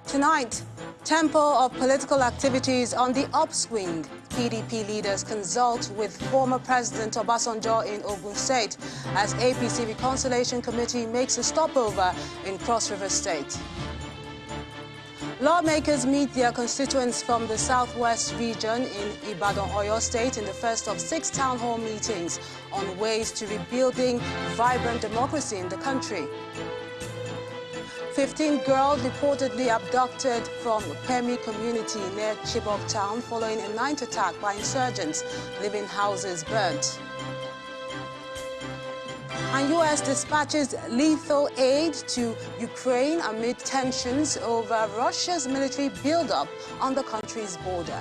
Tonight, tempo of political activities on the upswing. PDP leaders consult with former President Obasanjo in Ogun State as APC Reconciliation Committee makes a stopover in Cross River State. Lawmakers meet their constituents from the southwest region in Ibadan, Oyo State in the first of 6 town hall meetings on ways to rebuilding vibrant democracy in the country. 15 girls reportedly abducted from Pemi community near Chibok town following a night attack by insurgents, leaving houses burnt. And U.S. dispatches lethal aid to Ukraine amid tensions over Russia's military buildup on the country's border.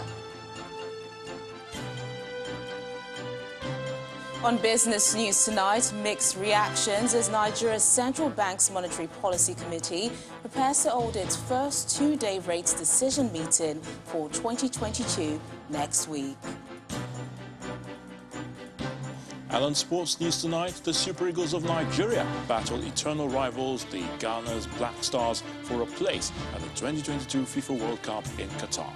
On business news tonight, mixed reactions as Nigeria's Central Bank's Monetary Policy Committee prepares to hold its first 2-day rates decision meeting for 2022 next week. And on sports news tonight, the Super Eagles of Nigeria battle eternal rivals, the Ghana's Black Stars, for a place at the 2022 FIFA World Cup in Qatar.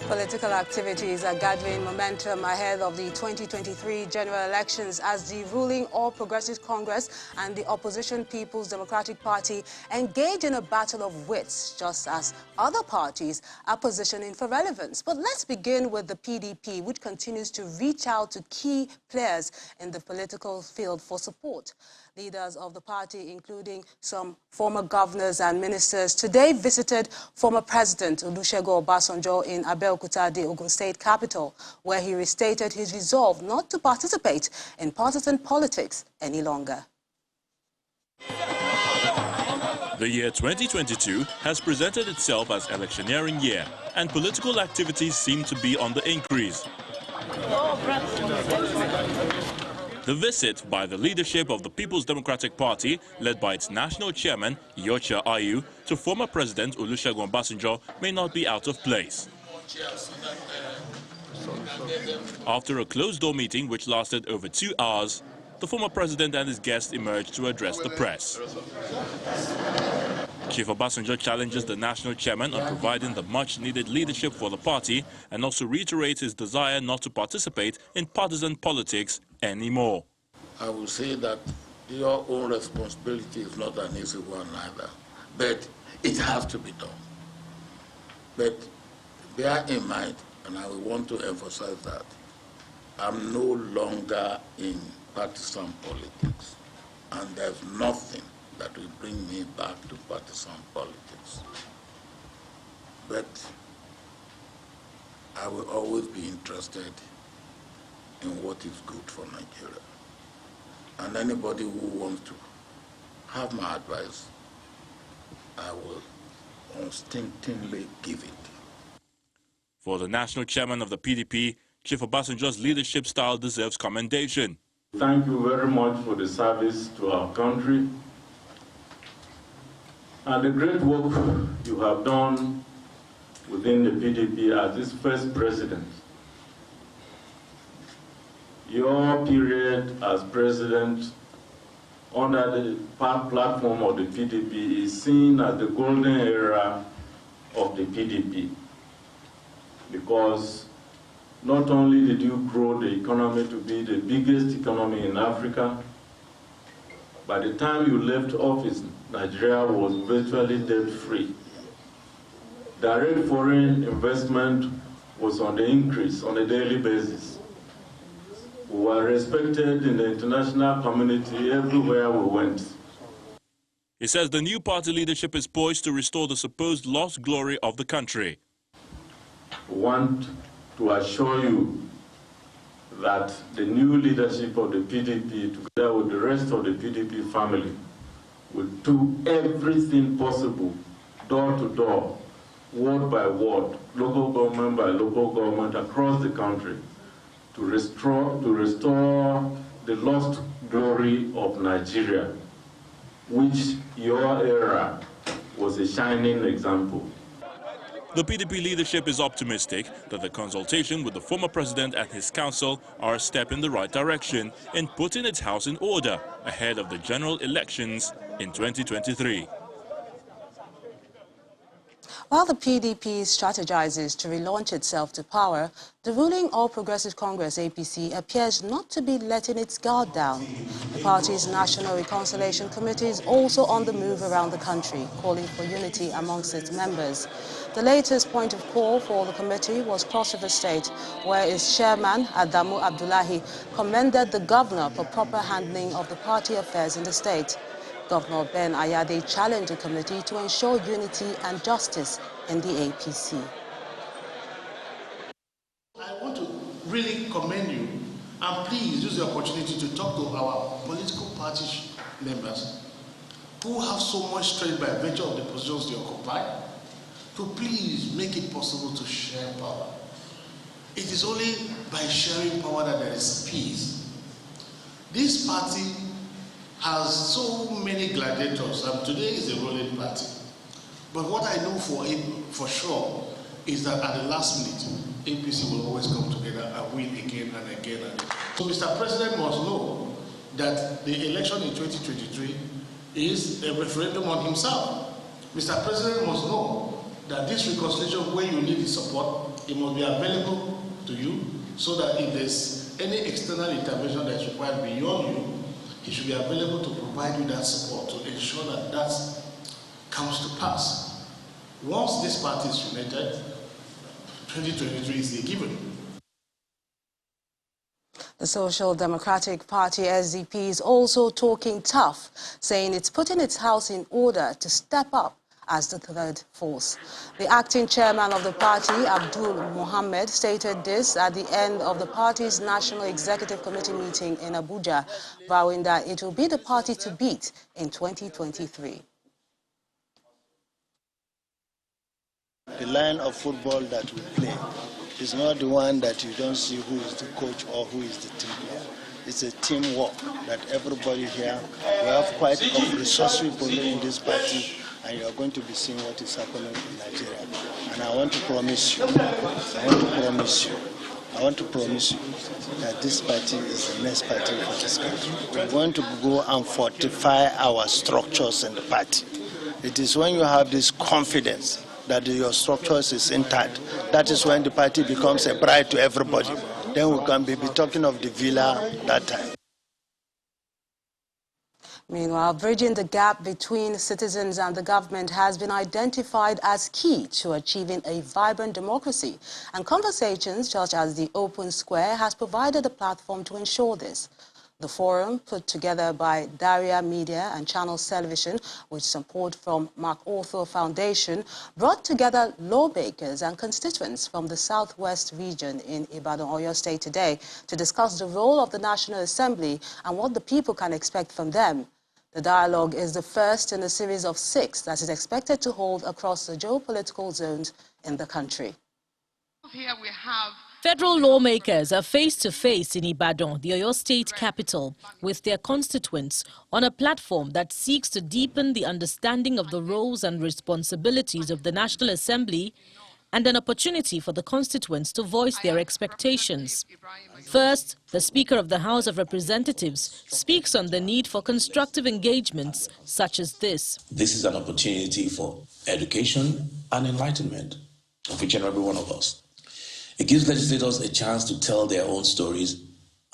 Political activities are gathering momentum ahead of the 2023 general elections as the ruling All Progressive Congress and the opposition People's Democratic Party engage in a battle of wits, just as other parties are positioning for relevance. But let's begin with the PDP, which continues to reach out to key players in the political field for support. Leaders of the party, including some former governors and ministers, today visited former President Olusegun Obasanjo in Abeokuta, the Ogun State capital, where he restated his resolve not to participate in partisan politics any longer. The year 2022 has presented itself as electioneering year, and political activities seem to be on the increase. The visit by the leadership of the People's Democratic Party, led by its national chairman, Iyorchia Ayu, to former President Olusegun Obasanjo may not be out of place. After a closed-door meeting which lasted over 2 hours, the former president and his guests emerged to address the press. Chief Obasanjo challenges the national chairman on providing the much-needed leadership for the party and also reiterates his desire not to participate in partisan politics anymore. I will say that your own responsibility is not an easy one either, but it has to be done. But bear in mind, and I want to emphasize that, I'm no longer in partisan politics, and there's nothing that will bring me back to partisan politics. But I will always be interested in what is good for Nigeria. And anybody who wants to have my advice, I will unstintingly give it. For the national chairman of the PDP, Chief Obasanjo's leadership style deserves commendation. Thank you very much for the service to our country and the great work you have done within the PDP as its first president. Your period as president under the platform of the PDP is seen as the golden era of the PDP, because not only did you grow the economy to be the biggest economy in Africa, by the time you left office, Nigeria was virtually debt-free. Direct foreign investment was on the increase on a daily basis. We were respected in the international community everywhere we went. He says the new party leadership is poised to restore the supposed lost glory of the country. We want to assure you that the new leadership of the PDP, together with the rest of the PDP family, will do everything possible, door to door, word by word, local government by local government across the country, to restore the lost glory of Nigeria, which your era was a shining example. The PDP leadership is optimistic that the consultation with the former president and his council are a step in the right direction in putting its house in order ahead of the general elections in 2023. While the PDP strategizes to relaunch itself to power, the ruling All Progressive Congress APC appears not to be letting its guard down. The party's National Reconciliation Committee is also on the move around the country, calling for unity amongst its members. The latest point of call for the committee was Cross River State, where its chairman, Adamu Abdullahi, commended the governor for proper handling of the party affairs in the state. Governor Ben Ayade challenged the committee to ensure unity and justice in the APC. I want to really commend you, and please use the opportunity to talk to our political party members who have so much strength by virtue of the positions they occupy, to please make it possible to share power. It is only by sharing power that there is peace. This party has so many gladiators, and today is a ruling party. But what I know for sure is that at the last minute, APC will always come together and win again and again and again. So Mr. President must know that the election in 2023 is a referendum on himself. Mr. President must know that this reconciliation, where you need his support, it must be available to you, so that if there's any external intervention that's required beyond you, he should be available to provide you that support to ensure that that comes to pass. Once this party is united, 2023 is a given. The Social Democratic Party, SDP, is also talking tough, saying it's putting its house in order to step up as the third force. The acting chairman of the party, Abdul Mohammed, stated this at the end of the party's National Executive Committee meeting in Abuja, vowing that it will be the party to beat in 2023. The line of football that we play is not the one that you don't see who is the coach or who is the team player. It's a teamwork that everybody here, we have quite a resourceful people in this party, and you are going to be seeing what is happening in Nigeria. And I want to promise you, that this party is the next party for this country. We're going to go and fortify our structures in the party. It is when you have this confidence that your structures is intact, that is when the party becomes a bride to everybody. Then we can be talking of the villa that time. Meanwhile, bridging the gap between citizens and the government has been identified as key to achieving a vibrant democracy, and conversations such as the Open Square has provided a platform to ensure this. The forum, put together by Daria Media and Channels Television, with support from MacArthur Foundation, brought together lawmakers and constituents from the southwest region in Ibadan, Oyo State today to discuss the role of the National Assembly and what the people can expect from them. The dialogue is the first in a series of 6 that is expected to hold across the geopolitical zones in the country. Here we have federal lawmakers are face-to-face in Ibadan, the Oyo State capital, with their constituents on a platform that seeks to deepen the understanding of the roles and responsibilities of the National Assembly and an opportunity for the constituents to voice their expectations. First, the Speaker of the House of Representatives speaks on the need for constructive engagements such as this. This is an opportunity for education and enlightenment of each and every one of us. It gives legislators a chance to tell their own stories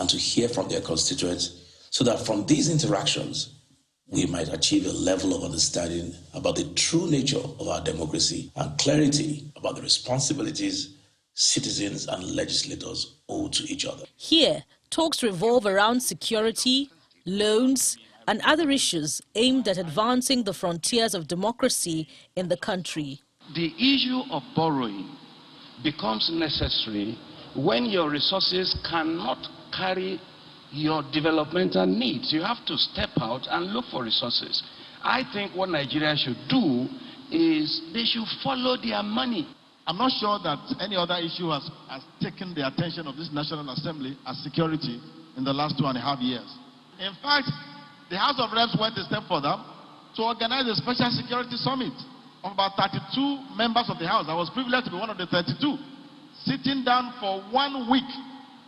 and to hear from their constituents, so that from these interactions, we might achieve a level of understanding about the true nature of our democracy and clarity about the responsibilities citizens and legislators owe to each other. Here, talks revolve around security, loans, and other issues aimed at advancing the frontiers of democracy in the country. the issue of borrowing becomes necessary when your resources cannot carry your developmental needs. You have to step out and look for resources. I think what Nigeria should do is they should follow their money. I'm not sure that any other issue has taken the attention of this National Assembly as security in the last 2.5 years. In fact, the House of Reps went a step further to organize a special security summit of about 32 members of the House. I was privileged to be one of the 32, sitting down for 1 week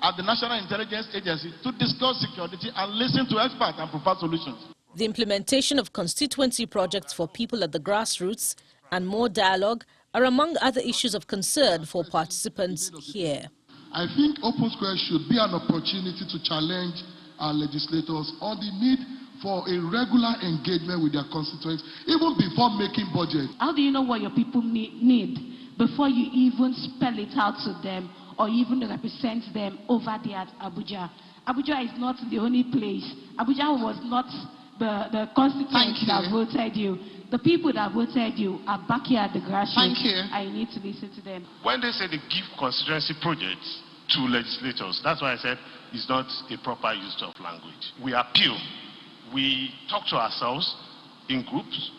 at the National Intelligence Agency to discuss security and listen to experts and provide solutions. The implementation of constituency projects for people at the grassroots and more dialogue are among other issues of concern for participants here. I think Open Square should be an opportunity to challenge our legislators on the need for a regular engagement with their constituents, even before making budget. How do you know what your people need before you even spell it out to them or even represent them over there at Abuja? Abuja is not the only place. Abuja was not the constituents that voted you. The people that voted you are back here at the grassroots. I need to listen to them. When they say they give constituency projects to legislators, that's why I said it's not a proper use of language. We appeal. We talk to ourselves in groups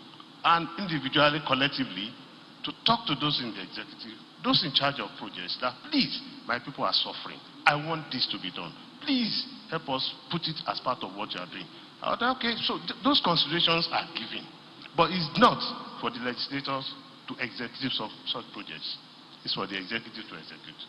and individually, collectively, to talk to those in the executive, those in charge of projects, that please, my people are suffering. I want this to be done. Please help us put it as part of what you are doing. Okay, so those considerations are given. But it's not for the legislators to executives of such projects. It's for the executive to execute.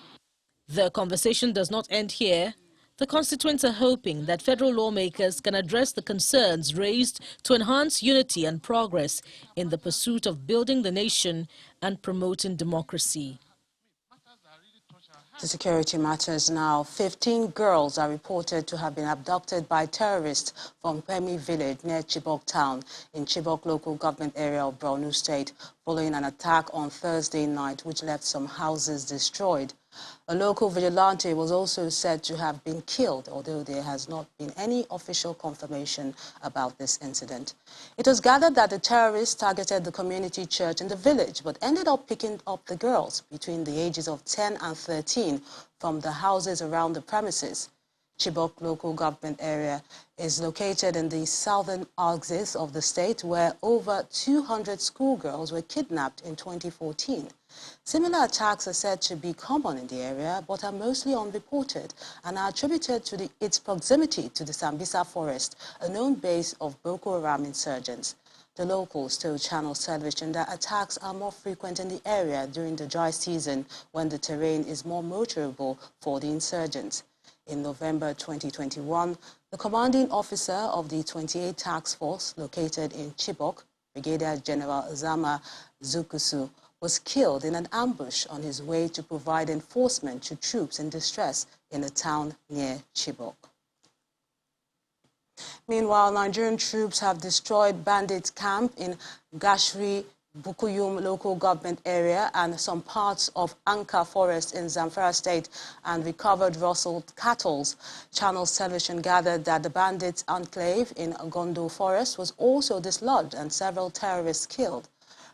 The conversation does not end here. The constituents are hoping that federal lawmakers can address the concerns raised to enhance unity and progress in the pursuit of building the nation and promoting democracy. To security matters now, 15 girls are reported to have been abducted by terrorists from Kwemi village near Chibok town in Chibok local government area of Borno State following an attack on Thursday night which left some houses destroyed. A local vigilante was also said to have been killed, although there has not been any official confirmation about this incident. It was gathered that the terrorists targeted the community church in the village, but ended up picking up the girls between the ages of 10 and 13 from the houses around the premises. Chibok local government area is located in the southern axis of the state, where over 200 schoolgirls were kidnapped in 2014. Similar attacks are said to be common in the area, but are mostly unreported and are attributed to its proximity to the Sambisa forest, a known base of Boko Haram insurgents. The locals told Channel Television that attacks are more frequent in the area during the dry season when the terrain is more motorable for the insurgents. In November 2021, the commanding officer of the 28th Task Force located in Chibok, Brigadier General Zama Zukusu, was killed in an ambush on his way to provide enforcement to troops in distress in a town near Chibok. Meanwhile, Nigerian troops have destroyed Bandits camp in Gashri, Bukuyum local government area and some parts of Anka forest in Zamfara state and recovered rustled cattle. Channel Television gathered that the bandits' enclave in Gondo forest was also dislodged and several terrorists killed.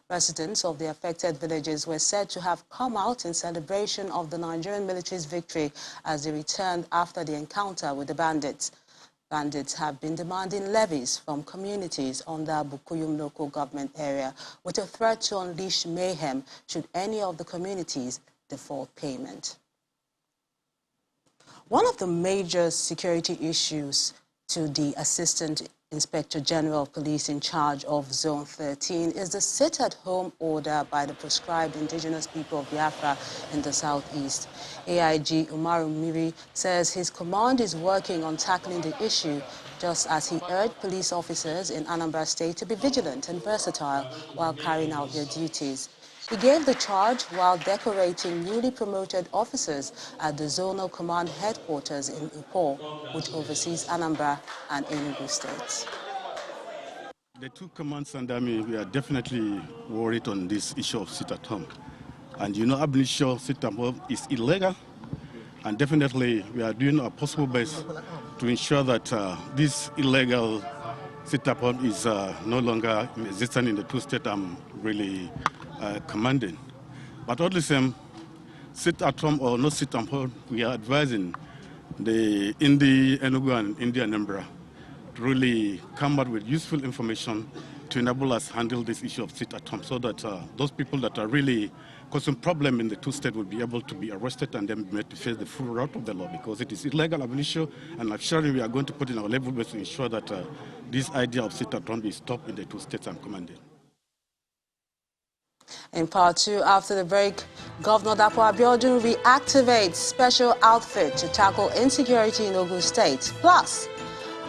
Residents of the affected villages were said to have come out in celebration of the Nigerian military's victory as they returned after the encounter with the bandits. Bandits have been demanding levies from communities on the Bukuyum local government area with a threat to unleash mayhem should any of the communities default payment. One of the major security issues to the Assistant Inspector General of Police in charge of Zone 13 is the sit-at-home order by the proscribed indigenous people of Biafra in the southeast. AIG Umaru Miri says his command is working on tackling the issue, just as he urged police officers in Anambra State to be vigilant and versatile while carrying out their duties. He gave the charge while decorating newly promoted officers at the Zonal Command Headquarters in Ipo, which oversees Anambra and Edo States. The two commands under me, we are definitely worried on this issue of sit-at-home. And you know, ab initio sit-at-home is illegal, and definitely we are doing our possible best to ensure that this illegal sit-at-home is no longer existent in the two states I'm really commanding. But all the same, sit-at-home or no sit-at-home, we are advising the Indi, Enugu and India Anambra to really come up with useful information to enable us handle this issue of sit-at-home so that those people that are really causing problem in the two states will be able to be arrested and then made to face the full route of the law, because it is illegal ab initio, and I'm sure we are going to put in our level best to ensure that this idea of sit-at-home is stopped in the two states I'm commanding. In part two, after the break, Governor Dapo Abiodun reactivates special outfit to tackle insecurity in Ogun State. Plus,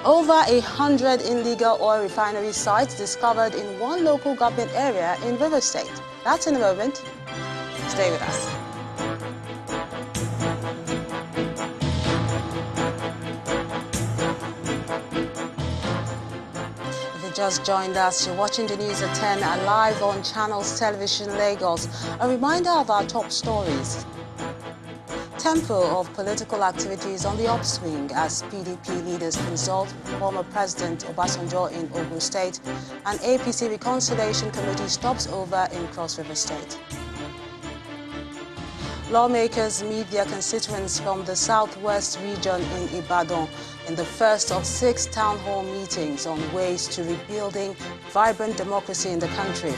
over 100 illegal oil refinery sites discovered in one local government area in River State. That's in a moment. Stay with us. If you just joined us, you're watching the news at 10 live on Channels Television Lagos. A reminder of our top stories. Tempo of political activities on the upswing as PDP leaders consult former President Obasanjo in Edo State, and APC Reconciliation Committee stops over in Cross River State. Lawmakers meet their constituents from the southwest region in Ibadan in the first of 6 town hall meetings on ways to rebuilding vibrant democracy in the country.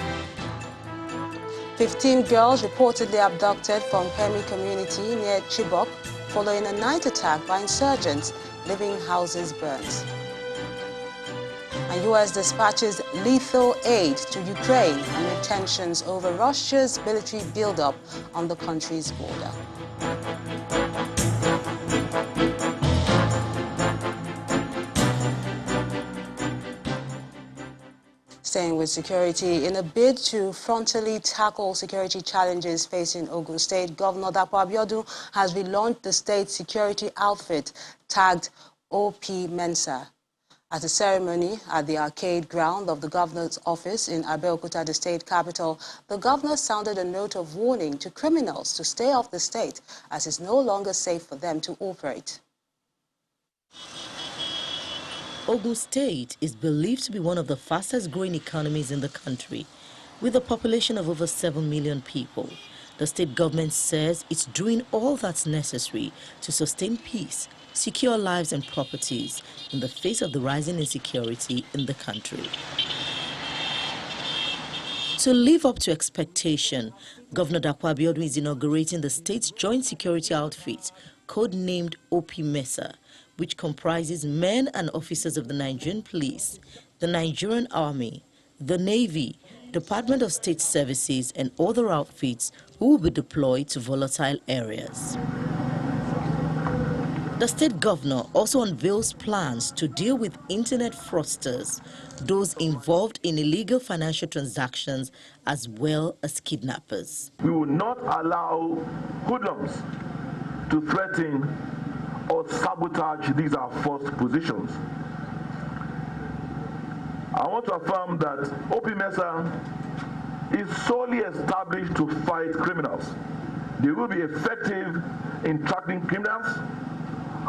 15 girls reportedly abducted from Pemi community near Chibok following a night attack by insurgents, leaving houses burnt. And U.S. dispatches lethal aid to Ukraine amid tensions over Russia's military buildup on the country's border. Staying with security, in a bid to frontally tackle security challenges facing Ogun State, Governor Dapo Abiodun has relaunched the state security outfit tagged OP Mensa. At a ceremony at the arcade ground of the governor's office in Abeokuta, the state capital, the governor sounded a note of warning to criminals to stay off the state as it's no longer safe for them to operate. Edo State is believed to be one of the fastest growing economies in the country, with a population of over 7 million people. The state government says it's doing all that's necessary to sustain peace, secure lives and properties in the face of the rising insecurity in the country. To live up to expectation, Governor Dapo Abiodun is inaugurating the state's joint security outfit, codenamed OP Mesa, which comprises men and officers of the Nigerian Police, the Nigerian Army, the Navy, Department of State Services, and other outfits who will be deployed to volatile areas. The state governor also unveils plans to deal with internet fraudsters, those involved in illegal financial transactions, as well as kidnappers. We will not allow hoodlums to threaten or sabotage these our first positions. I want to affirm that OP Mesa is solely established to fight criminals. They will be effective in tracking criminals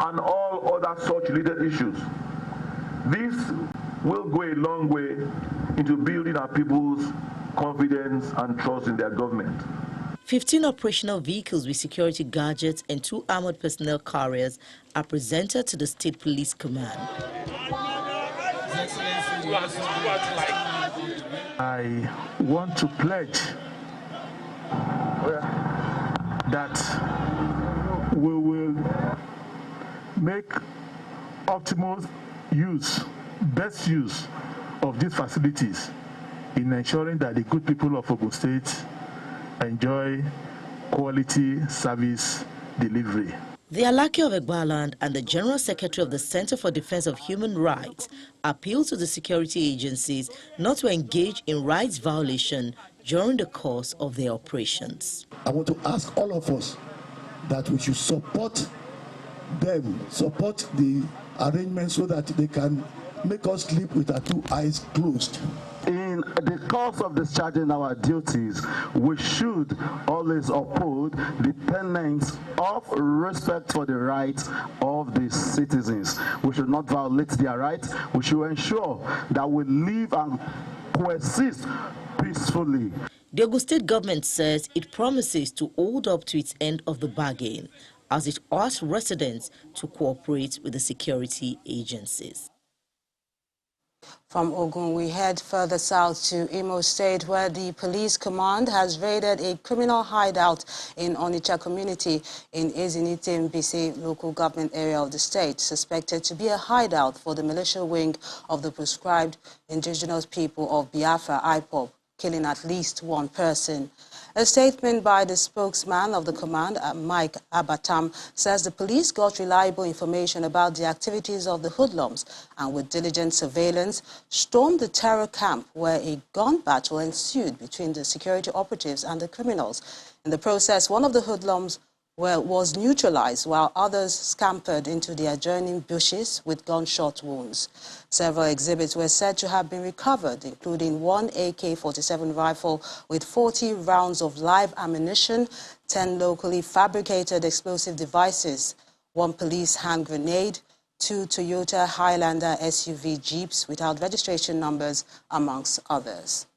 and all other such related issues. This will go a long way into building our people's confidence and trust in their government. 15 operational vehicles with security gadgets and 2 armored personnel carriers are presented to the State Police Command. I want to pledge that we will make optimal use, best use of these facilities in ensuring that the good people of Ogun State enjoy quality service delivery. The Alake of Egbaland and the General Secretary of the Center for Defense of Human Rights appeal to the security agencies not to engage in rights violation during the course of their operations. I want to ask all of us that we should support them, support the arrangement so that they can make us sleep with our 2 eyes closed. In the course of discharging our duties, we should always uphold the tenets of respect for the rights of the citizens. We should not violate their rights. We should ensure that we live and coexist peacefully. The Ogun State government says it promises to hold up to its end of the bargain as it asks residents to cooperate with the security agencies. From Ogun, we head further south to Imo State, where the police command has raided a criminal hideout in Onitsha community in Ezinite-Mbise local government area of the state, suspected to be a hideout for the militia wing of the proscribed indigenous people of Biafra, IPOB, killing at least 1 person. A statement by the spokesman of the command, Mike Abatam, says the police got reliable information about the activities of the hoodlums and with diligent surveillance stormed the terror camp where a gun battle ensued between the security operatives and the criminals. In the process, one of the hoodlums was neutralized while others scampered into the adjoining bushes with gunshot wounds. Several exhibits were said to have been recovered, including one AK-47 rifle with 40 rounds of live ammunition, 10 locally fabricated explosive devices, one police hand grenade, 2 Toyota Highlander SUV jeeps without registration numbers, amongst others.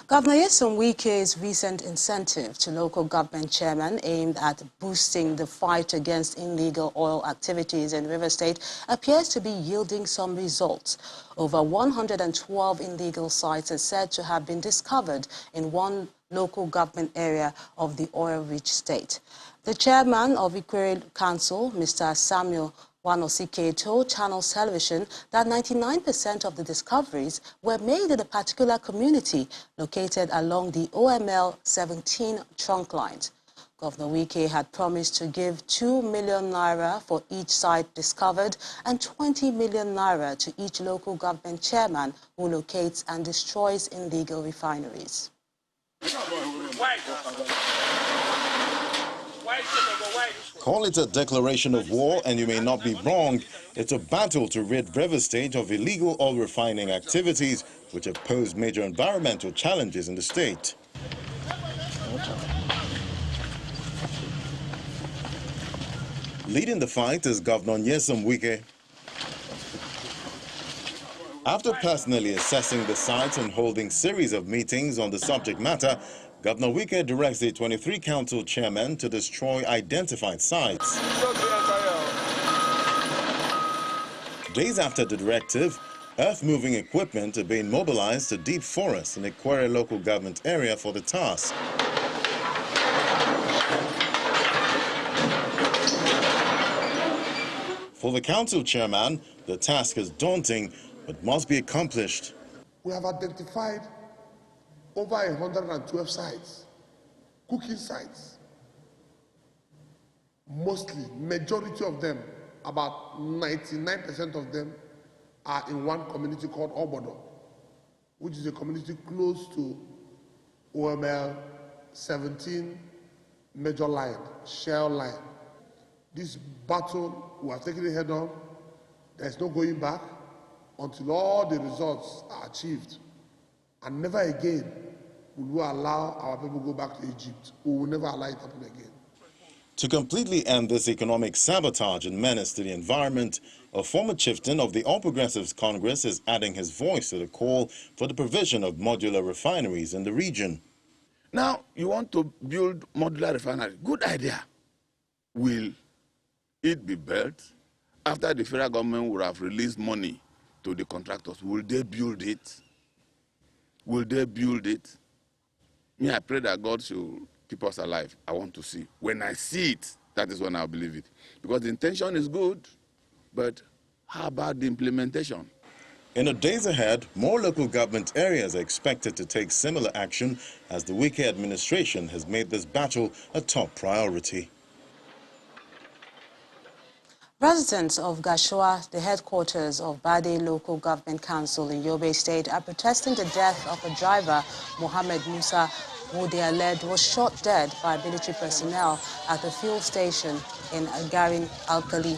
Governor Nyesom Wike's recent incentive to local government chairmen aimed at boosting the fight against illegal oil activities in River State appears to be yielding some results. Over 112 illegal sites are said to have been discovered in one local government area of the oil-rich state. The chairman of Ikwere Council, Mr. Samuel Wanosike, told Channels Television that 99% of the discoveries were made in a particular community located along the OML 17 trunk lines. Governor Wike had promised to give 2 million naira for each site discovered and 20 million naira to each local government chairman who locates and destroys illegal refineries. Call it a declaration of war, and you may not be wrong. It's a battle to rid River State of illegal oil refining activities, which have posed major environmental challenges in the state. Leading the fight is Governor Nyesom Wike. After personally assessing the site and holding series of meetings on the subject matter, Governor Wike directs the 23 council chairmen to destroy identified sites. Days after the directive, earth-moving equipment are being mobilized to deep forests in the Ikwere local government area for the task. For the council chairman, the task is daunting but must be accomplished. We have identified over 112 sites, cooking sites. Mostly, majority of them, about 99% of them, are in one community called Obodo, which is a community close to OML 17 major line, Shell line. This battle, we are taking it head on. There's no going back until all the results are achieved. And never again will we allow our people go back to Egypt. We will never allow it happen again. To completely end this economic sabotage and menace to the environment, a former chieftain of the All Progressives Congress is adding his voice to the call for the provision of modular refineries in the region. Now, you want to build modular refinery. Good idea. Will it be built after the federal government would have released money to the contractors? Will they build it? Will they build it? Me, I pray that God should keep us alive. I want to see. When I see it, that is when I'll believe it. Because the intention is good, but how about the implementation? In the days ahead, more local government areas are expected to take similar action as the Wike administration has made this battle a top priority. Residents of Gashua, the headquarters of Bade Local Government Council in Yobe State, are protesting the death of a driver, Mohammed Musa, who they alleged was shot dead by military personnel at the fuel station in Garin Alkali.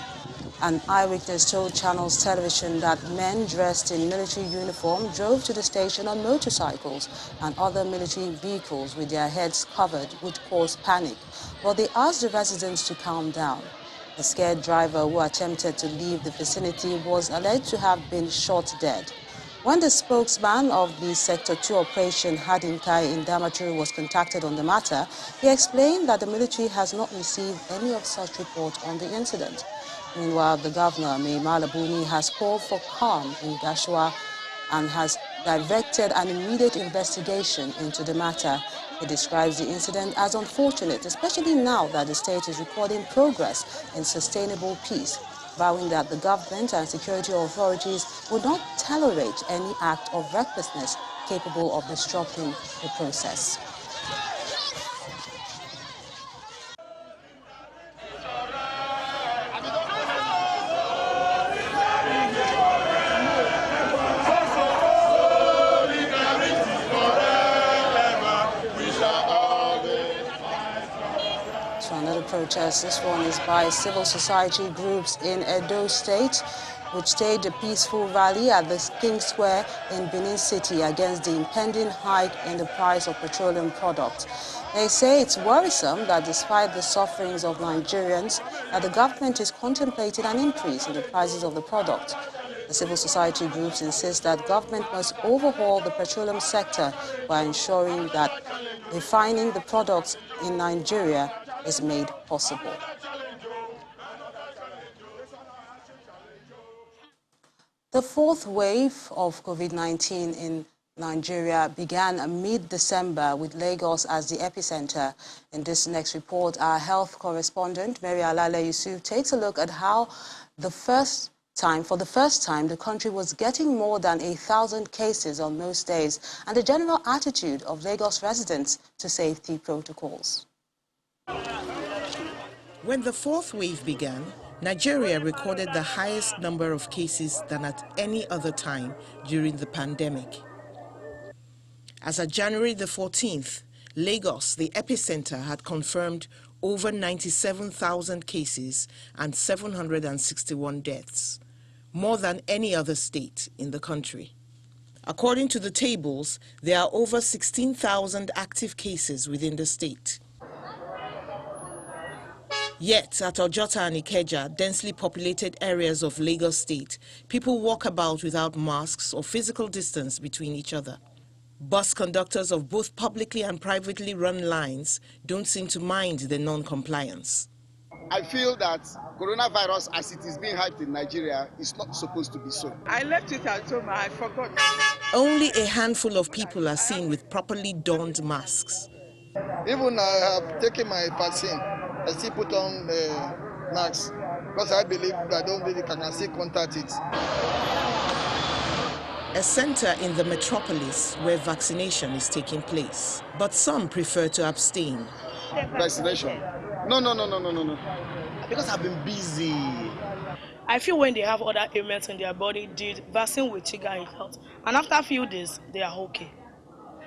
An eyewitness told Channels Television that men dressed in military uniform drove to the station on motorcycles and other military vehicles with their heads covered would cause panic. But they asked the residents to calm down. The scared driver who attempted to leave the vicinity was alleged to have been shot dead. When the spokesman of the Sector 2 operation, Hadinkai in Damaturu, was contacted on the matter, he explained that the military has not received any of such report on the incident. Meanwhile, the governor, Mai Malabuni, has called for calm in Gashua and has directed an immediate investigation into the matter. He describes the incident as unfortunate, especially now that the state is recording progress in sustainable peace. vowing that the government and security authorities would not tolerate any act of recklessness capable of disrupting the process. Another protest, this one is by civil society groups in Edo State, which staged a peaceful rally at the King Square in Benin City against the impending hike in the price of petroleum products. They say it's worrisome that despite the sufferings of Nigerians, that the government is contemplating an increase in the prices of the product. The civil society groups insist that government must overhaul the petroleum sector by ensuring that refining the products in Nigeria is made possible. The fourth wave of COVID-19 in Nigeria began mid-December with Lagos as the epicenter. In this next report, our health correspondent, Mary Alale Yusuf, takes a look at how for the first time, the country was getting more than 1,000 cases on most days, and the general attitude of Lagos residents to safety protocols. When the fourth wave began, Nigeria recorded the highest number of cases than at any other time during the pandemic. As of January the 14th, Lagos, the epicenter, had confirmed over 97,000 cases and 761 deaths, more than any other state in the country. According to the tables, there are over 16,000 active cases within the state. Yet, at Ojota and Ikeja, densely populated areas of Lagos State, people walk about without masks or physical distance between each other. Bus conductors of both publicly and privately run lines don't seem to mind the non-compliance. I feel that coronavirus, as it is being hyped in Nigeria, is not supposed to be so. I left it at home, I forgot. Only a handful of people are seen with properly donned masks. Even I have taken my vaccine, I still put on the mask because I believe that nobody can still contact it. A center in the metropolis where vaccination is taking place, but some prefer to abstain. Vaccination? No. Because I've been busy. I feel when they have other ailments in their body, the vaccine will trigger it out. And after a few days, they are okay.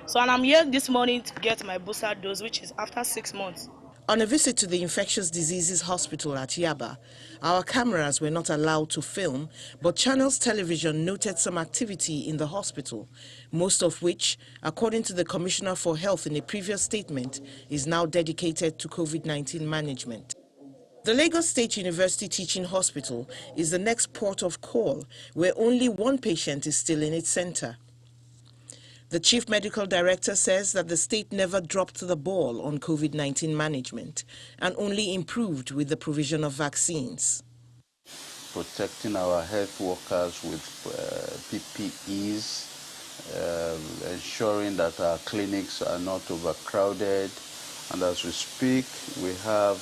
So and I'm here this morning to get my booster dose, which is after 6 months. On a visit to the infectious diseases hospital at Yaba, our cameras were not allowed to film, but Channels Television noted some activity in the hospital, most of which, according to the Commissioner for Health in a previous statement, is now dedicated to COVID-19 management. The Lagos State University Teaching Hospital is the next port of call, where only one patient is still in its center. The Chief Medical Director says that the state never dropped the ball on COVID-19 management and only improved with the provision of vaccines. Protecting our health workers with PPEs, ensuring that our clinics are not overcrowded, and as we speak, we have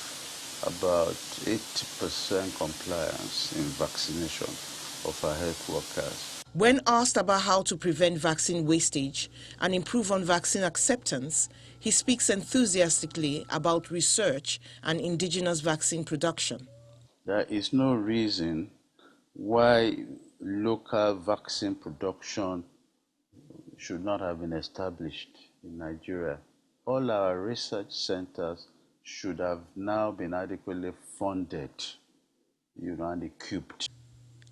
about 80% compliance in vaccination of our health workers. When asked about how to prevent vaccine wastage and improve on vaccine acceptance, he speaks enthusiastically about research and indigenous vaccine production. There is no reason why local vaccine production should not have been established in Nigeria. All our research centers should have now been adequately funded, and equipped.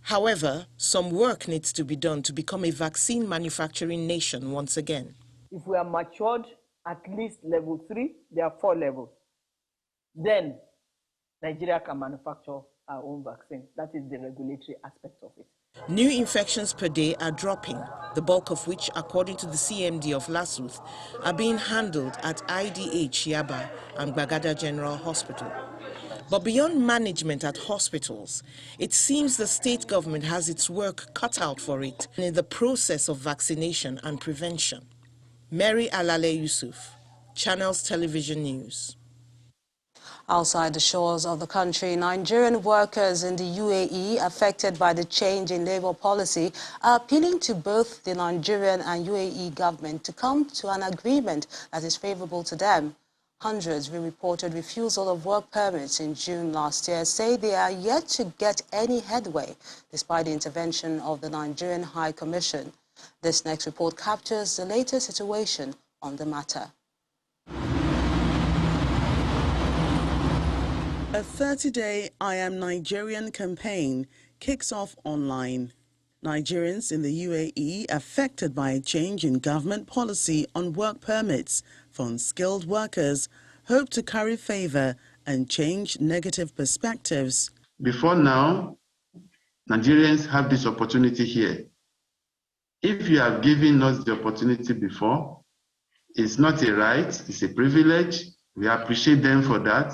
However, some work needs to be done to become a vaccine manufacturing nation once again. If we are matured at least level 3, there are 4 levels. Then Nigeria can manufacture our own vaccine. That is the regulatory aspect of it. New infections per day are dropping, the bulk of which, according to the CMD of Lasuth, are being handled at IDH Yaba and Bagada General Hospital. But beyond management at hospitals, it seems the state government has its work cut out for it in the process of vaccination and prevention. Mary Alale Yusuf, Channels Television News. Outside the shores of the country, Nigerian workers in the UAE affected by the change in labor policy are appealing to both the Nigerian and UAE government to come to an agreement that is favorable to them. Hundreds who reported refusal of work permits in June last year say they are yet to get any headway despite the intervention of the Nigerian High Commission. This next report captures the latest situation on the matter. A 30-day I Am Nigerian campaign kicks off online. Nigerians in the UAE affected by a change in government policy on work permits for unskilled workers hope to carry favor and change negative perspectives. Before now, Nigerians have this opportunity here. If you have given us the opportunity before, it's not a right, it's a privilege. We appreciate them for that.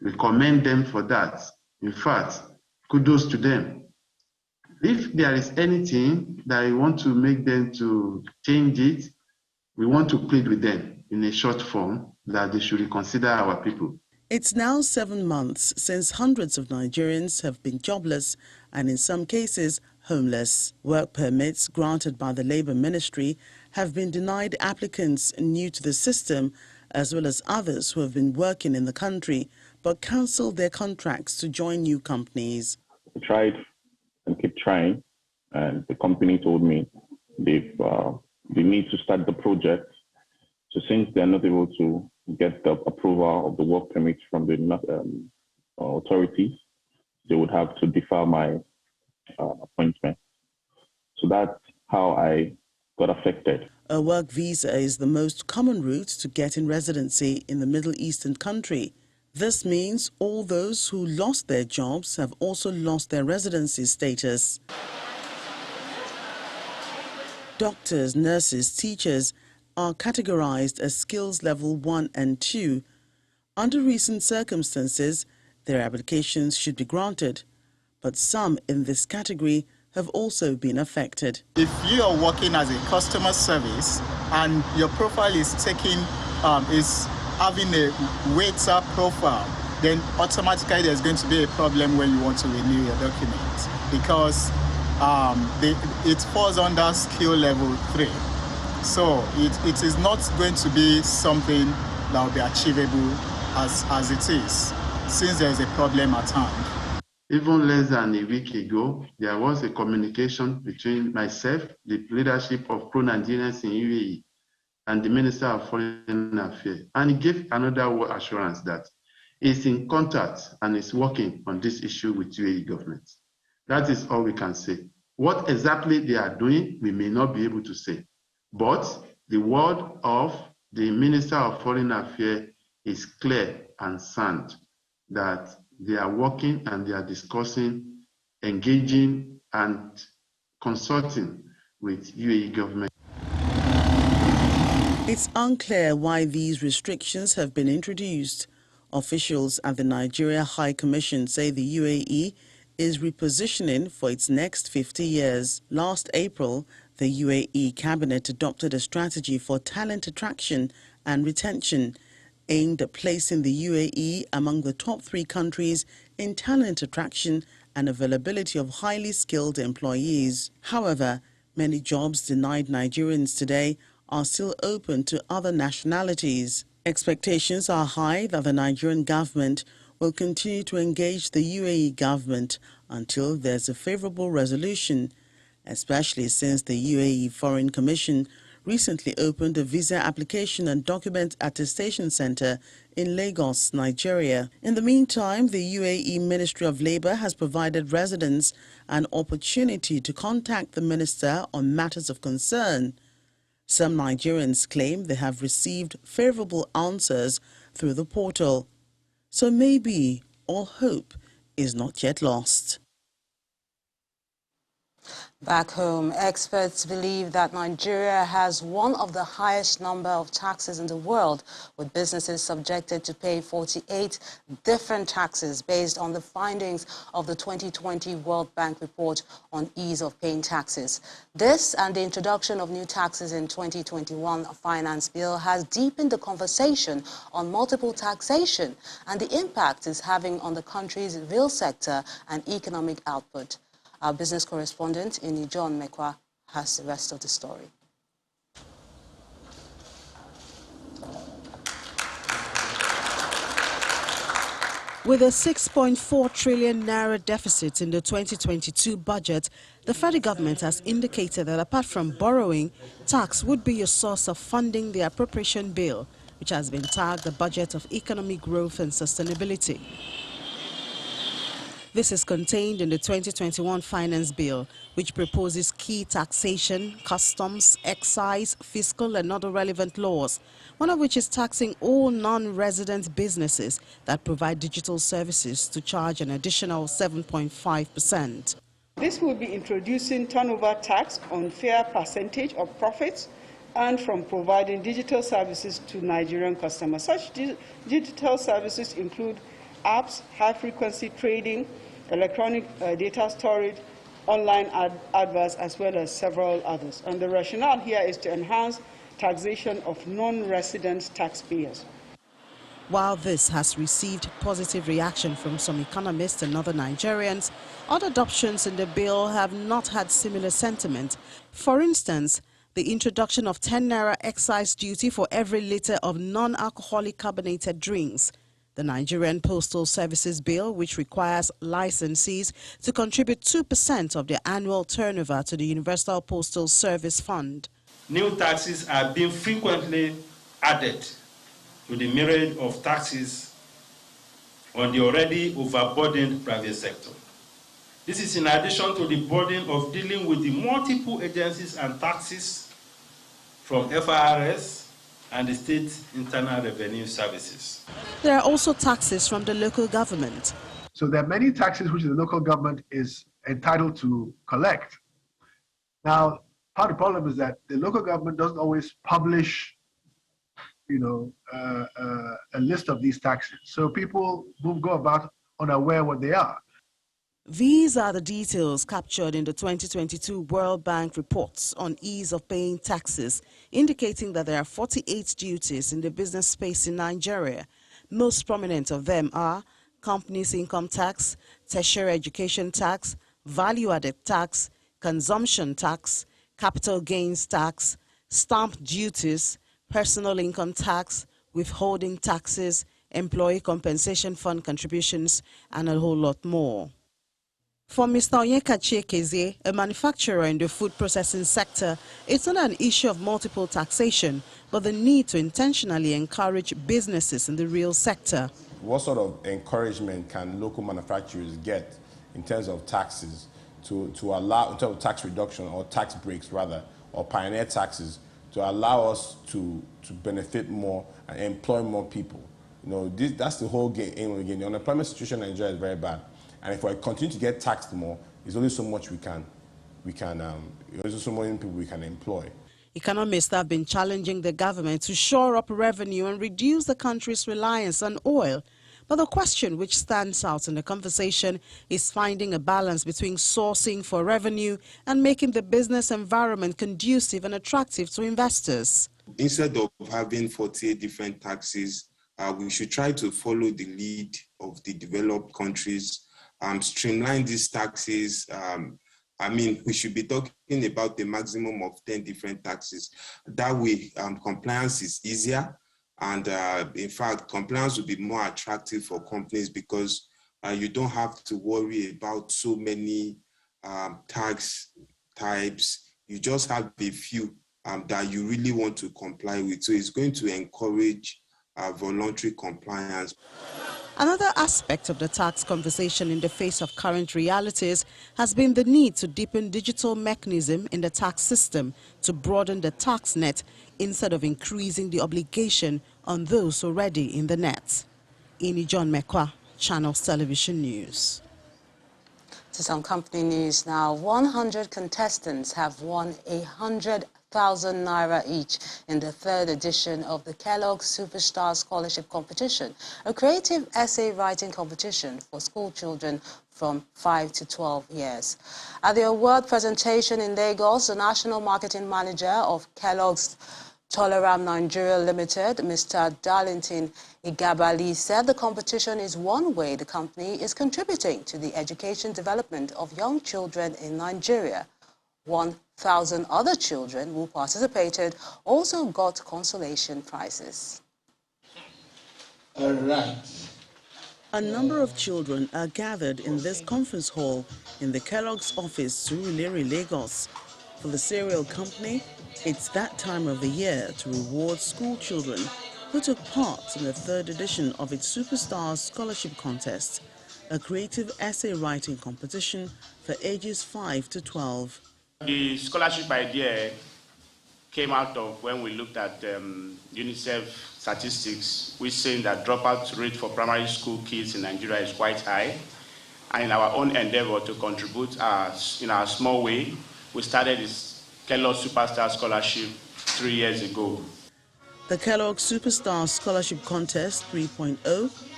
We commend them for that. In fact, kudos to them. If there is anything that we want to make them to change it, we want to plead with them in a short form that they should reconsider our people. It's now 7 months since hundreds of Nigerians have been jobless and in some cases homeless. Work permits granted by the Labour Ministry have been denied applicants new to the system as well as others who have been working in the country but cancelled their contracts to join new companies. I tried and keep trying, and the company told me they need to start the project. So since they're not able to get the approval of the work permit from the authorities, they would have to defer my appointment. So that's how I got affected. A work visa is the most common route to getting residency in the Middle Eastern country. This means all those who lost their jobs have also lost their residency status. Doctors, nurses, teachers are categorized as skills level 1 and 2. Under recent circumstances, their applications should be granted, but some in this category have also been affected. If you are working as a customer service and your profile is having a waiter profile, then automatically there's going to be a problem when you want to renew your documents because it falls under skill level 3. So it is not going to be something that will be achievable as it is, since there is a problem at hand. Even less than a week ago, there was a communication between myself, the leadership of pro-Nigerians in UAE, and the Minister of Foreign Affairs. And he gave another assurance that he's in contact and is working on this issue with UAE government. That is all we can say. What exactly they are doing, we may not be able to say. But the word of the Minister of Foreign Affairs is clear and sound that they are working and they are discussing, engaging and consulting with UAE government. It's unclear why these restrictions have been introduced. Officials at the Nigeria High Commission say the UAE is repositioning for its next 50 years. Last April, the UAE cabinet adopted a strategy for talent attraction and retention aimed at placing the UAE among the top 3 countries in talent attraction and availability of highly skilled employees. However, many jobs denied Nigerians today are still open to other nationalities. Expectations are high that the Nigerian government will continue to engage the UAE government until there's a favorable resolution, especially since the UAE Foreign Commission recently opened a visa application and document attestation center in Lagos, Nigeria. In the meantime, the UAE Ministry of Labour has provided residents an opportunity to contact the minister on matters of concern. Some Nigerians claim they have received favorable answers through the portal. So maybe all hope is not yet lost. Back home, experts believe that Nigeria has one of the highest number of taxes in the world, with businesses subjected to pay 48 different taxes based on the findings of the 2020 World Bank report on ease of paying taxes. This and the introduction of new taxes in 2021 Finance Bill has deepened the conversation on multiple taxation and the impact it's having on the country's real sector and economic output. Our business correspondent, Imo State, has the rest of the story. With a 6.4 trillion naira deficit in the 2022 budget, the federal government has indicated that apart from borrowing, tax would be a source of funding the appropriation bill, which has been tagged the budget of economic growth and sustainability. This is contained in the 2021 Finance Bill, which proposes key taxation, customs, excise, fiscal and other relevant laws, one of which is taxing all non-resident businesses that provide digital services to charge an additional 7.5%. This will be introducing turnover tax on fair percentage of profits and from providing digital services to Nigerian customers. Such digital services include apps, high-frequency trading, electronic data storage, online adverts, as well as several others. And the rationale here is to enhance taxation of non-resident taxpayers. While this has received positive reaction from some economists and other Nigerians, other adoptions in the bill have not had similar sentiment. For instance, the introduction of 10 naira excise duty for every litre of non-alcoholic carbonated drinks. The Nigerian Postal Services Bill, which requires licensees to contribute 2% of their annual turnover to the Universal Postal Service Fund. New taxes are being frequently added to the myriad of taxes on the already overburdened private sector. This is in addition to the burden of dealing with the multiple agencies and taxes from FIRS and the State Internal Revenue Services. There are also taxes from the local government. So there are many taxes which the local government is entitled to collect. Now, part of the problem is that the local government doesn't always publish, a list of these taxes. So people will go about unaware what they are. These are the details captured in the 2022 World Bank reports on ease of paying taxes, indicating that there are 48 duties in the business space in Nigeria. Most prominent of them are companies income tax, tertiary education tax, value-added tax, consumption tax, capital gains tax, stamp duties, personal income tax, withholding taxes, employee compensation fund contributions, and a whole lot more. For Mr. Onyeka Chiekeze, a manufacturer in the food processing sector, it's not an issue of multiple taxation, but the need to intentionally encourage businesses in the real sector. What sort of encouragement can local manufacturers get in terms of taxes to allow, in terms of tax reduction or tax breaks rather, or pioneer taxes, to allow us to benefit more and employ more people? That's the whole aim of the game. The unemployment situation in Nigeria is very bad. And if we continue to get taxed more, there's only so much there's so many people we can employ. Economists have been challenging the government to shore up revenue and reduce the country's reliance on oil. But the question which stands out in the conversation is finding a balance between sourcing for revenue and making the business environment conducive and attractive to investors. Instead of having 48 different taxes, we should try to follow the lead of the developed countries. Streamline these taxes. We should be talking about the maximum of 10 different taxes. That way, compliance is easier. And in fact, compliance will be more attractive for companies because you don't have to worry about so many tax types. You just have a few that you really want to comply with. So it's going to encourage voluntary compliance. Another aspect of the tax conversation in the face of current realities has been the need to deepen digital mechanism in the tax system to broaden the tax net instead of increasing the obligation on those already in the net. Imo State, Channels Television News. To some company news now, 100 contestants have won 100,000 naira each in the third edition of the Kelloggs Superstar Scholarship Competition, a creative essay writing competition for school children from 5 to 12 years. At the award presentation in Lagos, the National Marketing Manager of Kelloggs Toleram Nigeria Limited, Mr. Darlington Igabali, said the competition is one way the company is contributing to the education development of young children in Nigeria. 1,000 other children who participated also got consolation prizes. All right. A number of children are gathered in this conference hall in the Kellogg's office, Surulere, Lagos. For the cereal company, it's that time of the year to reward school children who took part in the third edition of its Superstar Scholarship Contest, a creative essay writing competition for ages 5 to 12. The scholarship idea came out of when we looked at UNICEF statistics, which saying that dropout rate for primary school kids in Nigeria is quite high. And in our own endeavor to contribute in our small way, we started this Kelloggs Superstar Scholarship 3 years ago. The Kelloggs Superstar Scholarship Contest 3.0,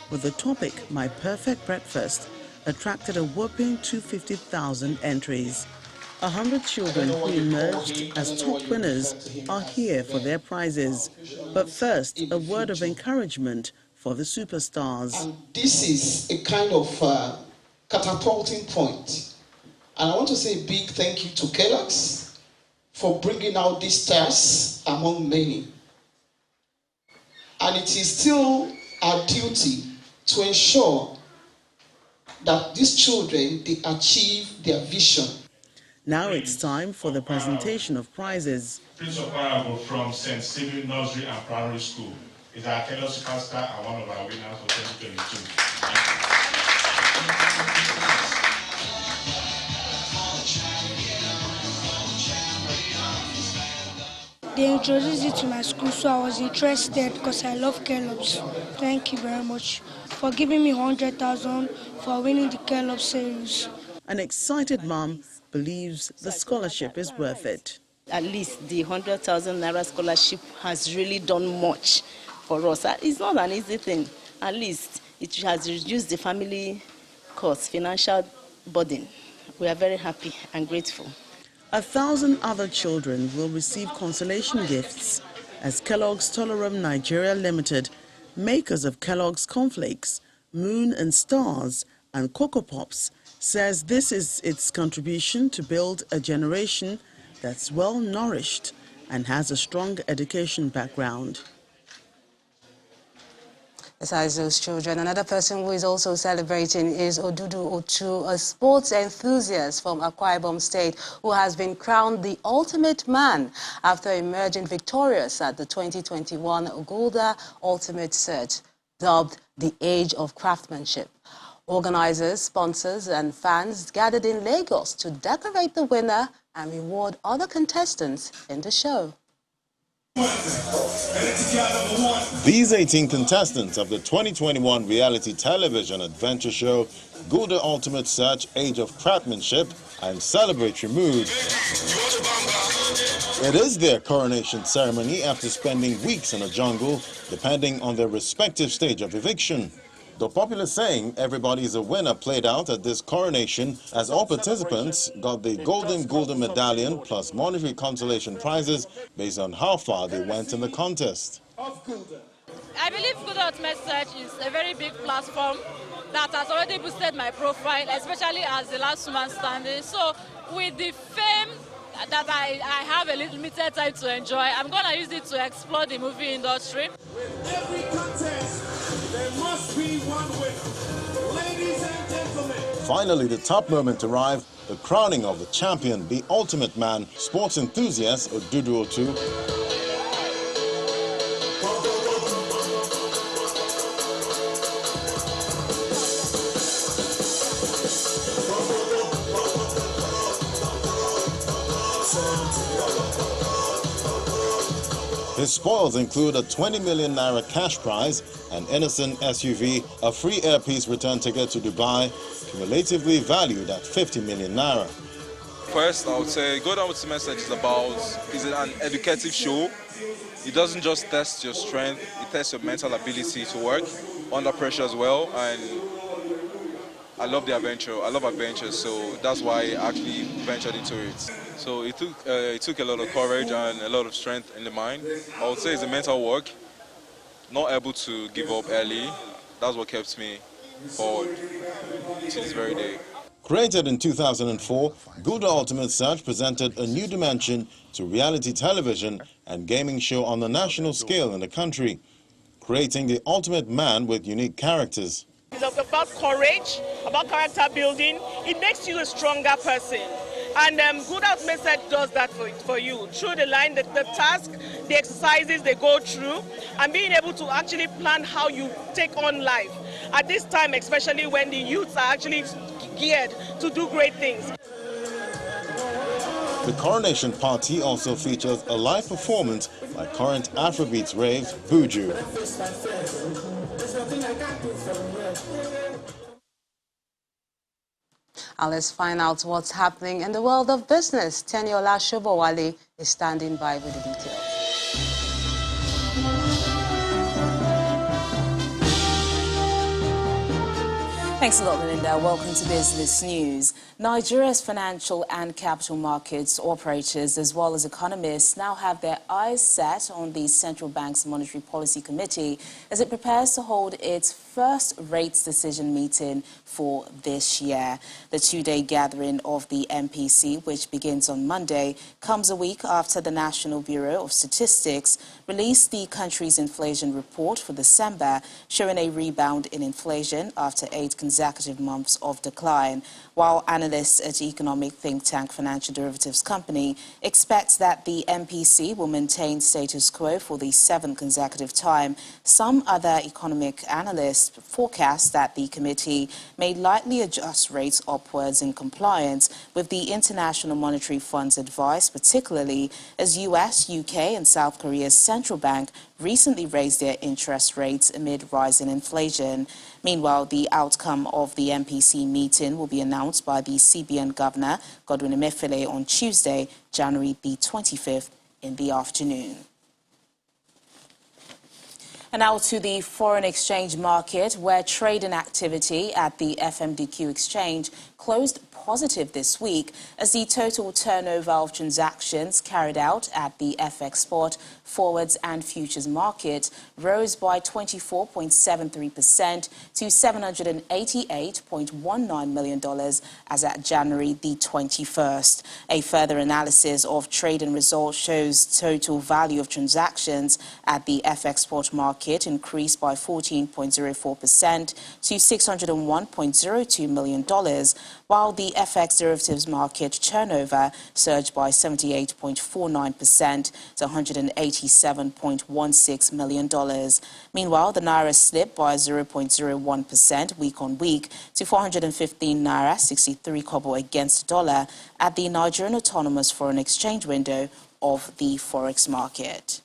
with the topic My Perfect Breakfast, attracted a whopping 250,000 entries. 100 children who emerged as top winners are here for their prizes. But first, a word of encouragement for the superstars. And this is a kind of catapulting point. And I want to say a big thank you to Kellogg's for bringing out these stars among many. And it is still our duty to ensure that these children, they achieve their vision. Now it's time for the presentation of prizes. Prince of Parable from St. Stephen Nursery and Primary School is our Kelloggs Superstar and one of our winners for 2022. They introduced it to my school, so I was interested because I love Kellogg's. Thank you very much for giving me 100,000 for winning the Kelloggs series. An excited mom believes the scholarship is worth it. At least the 100,000 naira scholarship has really done much for us. It's not an easy thing. At least it has reduced the family cost, financial burden. We are very happy and grateful. 1,000 other children will receive consolation gifts as Kellogg's Toleram Nigeria Limited, makers of Kellogg's Cornflakes, Moon and Stars and Cocoa Pops, says this is its contribution to build a generation that's well nourished and has a strong education background. Besides those children, another person who is also celebrating is Odudu Otu, a sports enthusiast from Akwa Ibom State who has been crowned the ultimate man after emerging victorious at the 2021 Golda Ultimate Search, dubbed the Age of Craftsmanship. Organizers, sponsors and fans gathered in Lagos to decorate the winner and reward other contestants in the show. These 18 contestants of the 2021 reality television adventure show Golda Ultimate Search, Age of Craftsmanship and Celebratory Mood. It is their coronation ceremony after spending weeks in a jungle, depending on their respective stage of eviction. The popular saying, everybody is a winner, played out at this coronation as all participants got the golden medallion plus monetary consolation prizes based on how far they went in the contest. I believe Golda Ultimate Search is a very big platform that has already boosted my profile, especially as the last woman standing. So with the fame that I have a limited time to enjoy, I'm going to use it to explore the movie industry. With every contest, there must be one winner. Ladies and gentlemen. Finally, the top moment arrived, the crowning of the champion, the ultimate man, sports enthusiast Odudu Otu. His spoils include a 20 million naira cash prize, an innocent SUV, a free airpiece return ticket to Dubai, cumulatively valued at 50 million naira. First, I would say Go Down With the Message is an educative show. It doesn't just test your strength, it tests your mental ability to work under pressure as well. And I love the adventure. I love adventures, so that's why I actually ventured into it. So it took a lot of courage and a lot of strength in the mind. I would say it's a mental work, not able to give up early. That's what kept me forward to this very day. Created in 2004, Gouda Ultimate Search presented a new dimension to reality television and gaming show on the national scale in the country, creating the ultimate man with unique characters. It's about courage, about character building. It makes you a stronger person. And Good Out Message does that for you. Through the line, the task, the exercises they go through, and being able to actually plan how you take on life. At this time, especially when the youths are actually geared to do great things. The coronation party also features a live performance by current Afrobeats raves Buju. And let's find out what's happening in the world of business. Teniola Shobowale is standing by with the details. Thanks a lot, Melinda. Welcome to Business News. Nigeria's financial and capital markets operators, as well as economists, now have their eyes set on the central bank's Monetary Policy Committee as it prepares to hold its first rates decision meeting for this year. The two-day gathering of the MPC, which begins on Monday, comes a week after the National Bureau of Statistics released the country's inflation report for December, showing a rebound in inflation after 8 consecutive months of decline, while analysts at economic think tank Financial Derivatives Company expect that the MPC will maintain status quo for the 7th consecutive time. Some other economic analysts forecast that the committee may likely adjust rates upwards in compliance with the International Monetary Fund's advice, particularly as US, UK and South Korea's central bank recently raised their interest rates amid rising inflation. Meanwhile, the outcome of the MPC meeting will be announced by the CBN Governor, Godwin Emefiele, on Tuesday, January the 25th in the afternoon. And now to the foreign exchange market, where trading activity at the FMDQ exchange closed positive this week as the total turnover of transactions carried out at the FX spot, forwards and futures market rose by 24.73% to $788.19 million as at January the 21st. A further analysis of trading results shows total value of transactions at the FX spot market increased by 14.04% to $601.02 million, while the FX derivatives market turnover surged by 78.49% to $187.16 million. Meanwhile, the Naira slipped by 0.01% week on week to 415 Naira 63 kobo against the dollar at the Nigerian Autonomous Foreign Exchange window of the Forex market.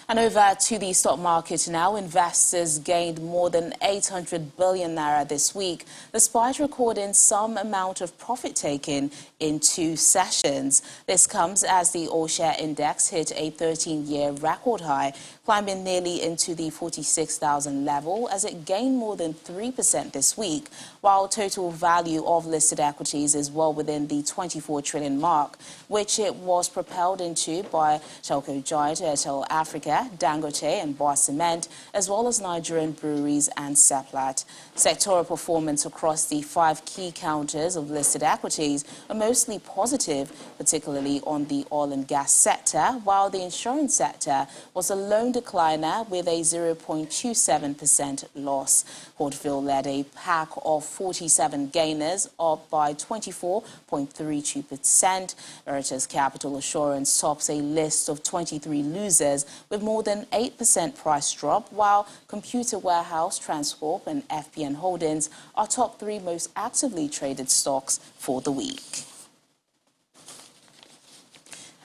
And over to the stock market now. Investors gained more than 800 billion naira this week, despite recording some amount of profit taking in 2 sessions. This comes as the all-share index hit a 13-year record high, climbing nearly into the 46,000 level as it gained more than 3% this week, while total value of listed equities is well within the 24 trillion mark, which it was propelled into by telco giant Airtel Africa, Dangote and Bar Cement, as well as Nigerian breweries and Seplat. Sectoral performance across the 5 key counters of listed equities are mostly positive, particularly on the oil and gas sector, while the insurance sector was a lone decliner with a 0.27% loss. Portville led a pack of 47 gainers, up by 24.32%. Veritas Capital Assurance tops a list of 23 losers with more than 8% price drop, while Computer Warehouse, Transcorp and FPN Holdings are top 3 most actively traded stocks for the week.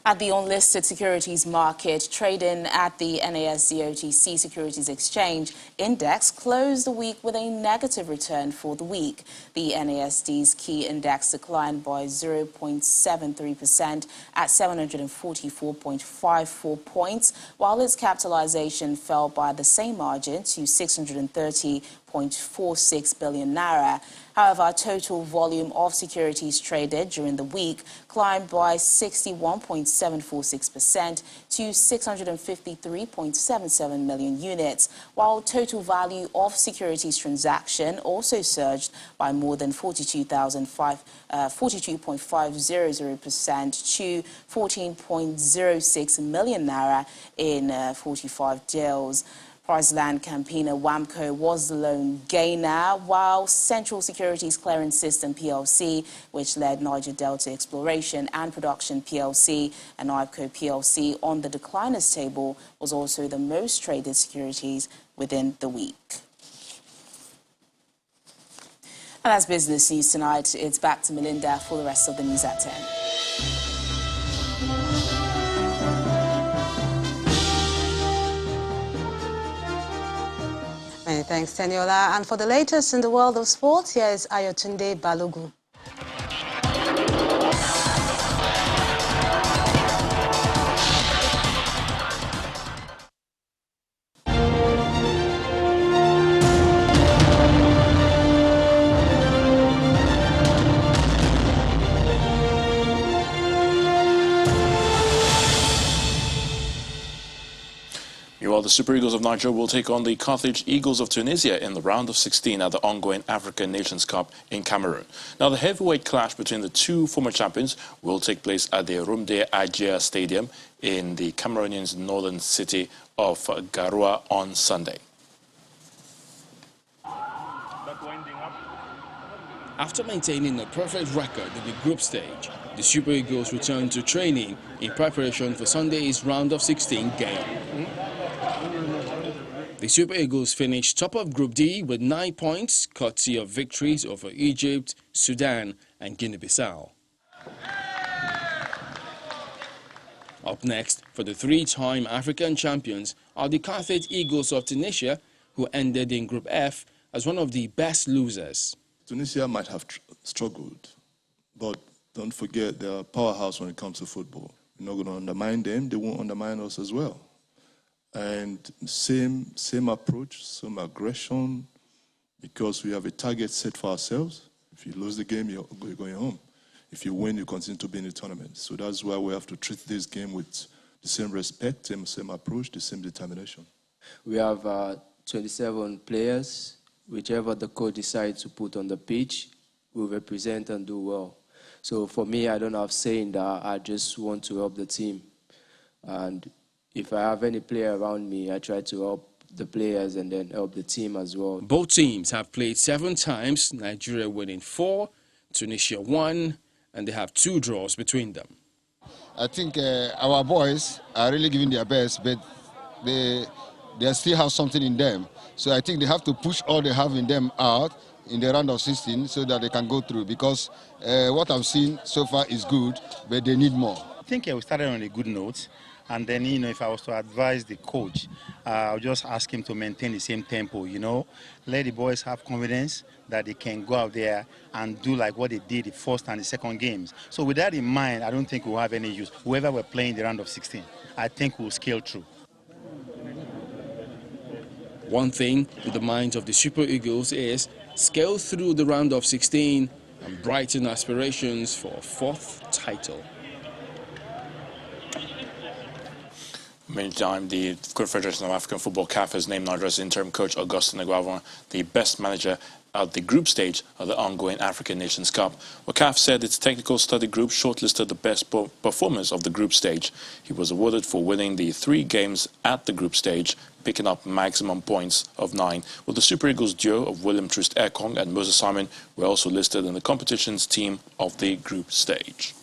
At the unlisted securities market, trading at the NASD OTC Securities Exchange Index closed the week with a negative return for the week. The NASD's key index declined by 0.73% at 744.54 points, while its capitalization fell by the same margin to 630.46 billion naira. However, total volume of securities traded during the week climbed by 61.746% to 653.77 million units, while total value of securities transaction also surged by more than 42.500% to 14.06 million naira in 45 deals. Priceland campaigner WAMCO was the lone gainer, while Central Securities Clearance System PLC, which led Niger Delta Exploration and Production PLC and IPCO PLC on the decliners table, was also the most traded securities within the week. And that's business news tonight. It's back to Melinda for the rest of the news at 10. Many thanks, Teniola. And for the latest in the world of sports, here is Ayotunde Balogun. Meanwhile, the Super Eagles of Nigeria will take on the Carthage Eagles of Tunisia in the round of 16 at the ongoing African Nations Cup in Cameroon. Now, the heavyweight clash between the two former champions will take place at the Rumde Ajia Stadium in the Cameroonians' northern city of Garoua on Sunday. After maintaining a perfect record in the group stage, the Super Eagles returned to training in preparation for Sunday's round of 16 game. The Super Eagles finished top of Group D with 9 points, courtesy of victories over Egypt, Sudan and Guinea-Bissau. Up next, for the three-time African champions, are the Carthage Eagles of Tunisia, who ended in Group F as one of the best losers. Tunisia might have struggled, but don't forget they're a powerhouse when it comes to football. We're not going to undermine them, they won't undermine us as well. And same approach, same aggression, because we have a target set for ourselves. If you lose the game, you're going home. If you win, you continue to be in the tournament. So that's why we have to treat this game with the same respect, same approach, the same determination. We have 27 players. Whichever the coach decides to put on the pitch, will represent and do well. So for me, I don't have saying that. I just want to help the team. And if I have any player around me, I try to help the players and then help the team as well. Both teams have played 7 times, Nigeria winning 4, Tunisia 1, and they have 2 draws between them. I think our boys are really giving their best, but they still have something in them. So I think they have to push all they have in them out in the round of 16 so that they can go through, because what I've seen so far is good, but they need more. I think we started on a good note. And then, if I was to advise the coach, I'll just ask him to maintain the same tempo, Let the boys have confidence that they can go out there and do like what they did the first and the second games. So with that in mind, I don't think we'll have any use. Whoever we're playing the round of 16, I think we'll scale through. One thing in the minds of the Super Eagles is scale through the round of 16 and brighten aspirations for a 4th title. Meantime, the Confederation of African Football CAF has named Nigeria's interim coach Augustin Aguavon the best manager at the group stage of the ongoing African Nations Cup. Well, CAF said its technical study group shortlisted the best performers of the group stage. He was awarded for winning the 3 games at the group stage, picking up maximum points of 9. Well, the Super Eagles duo of William Troost Ekong and Moses Simon were also listed in the competition's team of the group stage.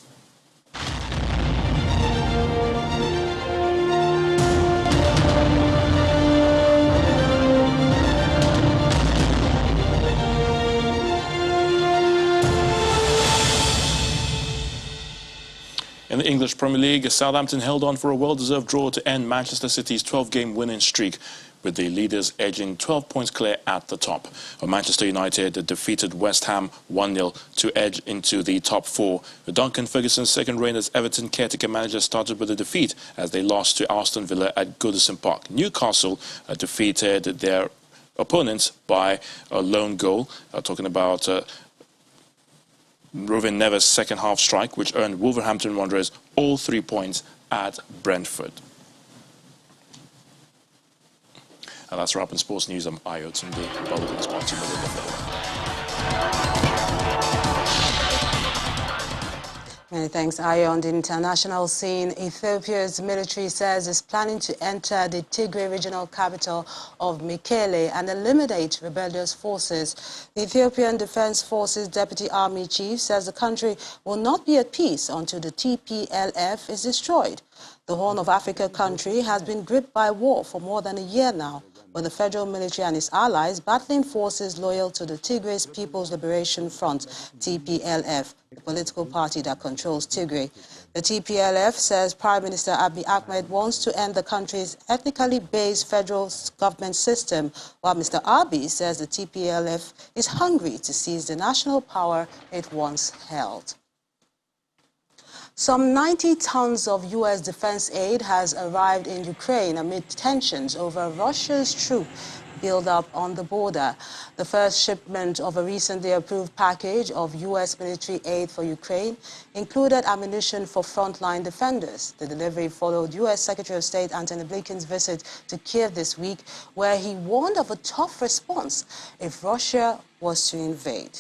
In the English English Premier League, Southampton held on for a well-deserved draw to end Manchester City's 12-game winning streak, with the leaders edging 12 points clear at the top. Manchester United defeated West Ham 1-0 to edge into the top four. Duncan Ferguson's second reign as Everton caretaker manager started with a defeat as they lost to Aston Villa at Goodison Park. Newcastle defeated their opponents by a lone goal. Talking about Ruben Neves' second-half strike, which earned Wolverhampton Wanderers all 3 points at Brentford. And that's wrap in sports news. I'm Ayo Tunde, Bollywood sponsor. Many thanks, Ayo. On the international scene, Ethiopia's military says it's planning to enter the Tigray regional capital of Mekele and eliminate rebellious forces. The Ethiopian Defense Forces Deputy Army Chief says the country will not be at peace until the TPLF is destroyed. The Horn of Africa country has been gripped by war for more than a year now, with the federal military and its allies battling forces loyal to the Tigray People's Liberation Front, TPLF, the political party that controls Tigray. The TPLF says Prime Minister Abiy Ahmed wants to end the country's ethnically based federal government system, while Mr. Abiy says the TPLF is hungry to seize the national power it once held. Some 90 tons of U.S. defense aid has arrived in Ukraine amid tensions over Russia's troop build-up on the border. The first shipment of a recently approved package of U.S. military aid for Ukraine included ammunition for frontline defenders. The delivery followed U.S. Secretary of State Antony Blinken's visit to Kiev this week, where he warned of a tough response if Russia was to invade.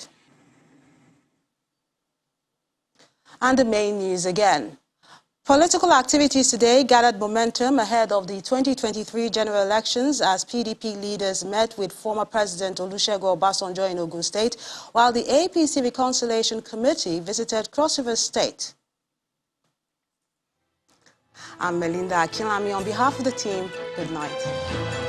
And the main news again. Political activities today gathered momentum ahead of the 2023 general elections as PDP leaders met with former President Olusegun Obasanjo in Ogun State, while the APC Reconciliation Committee visited Cross River State. I'm Melinda Akinlami on behalf of the team. Good night.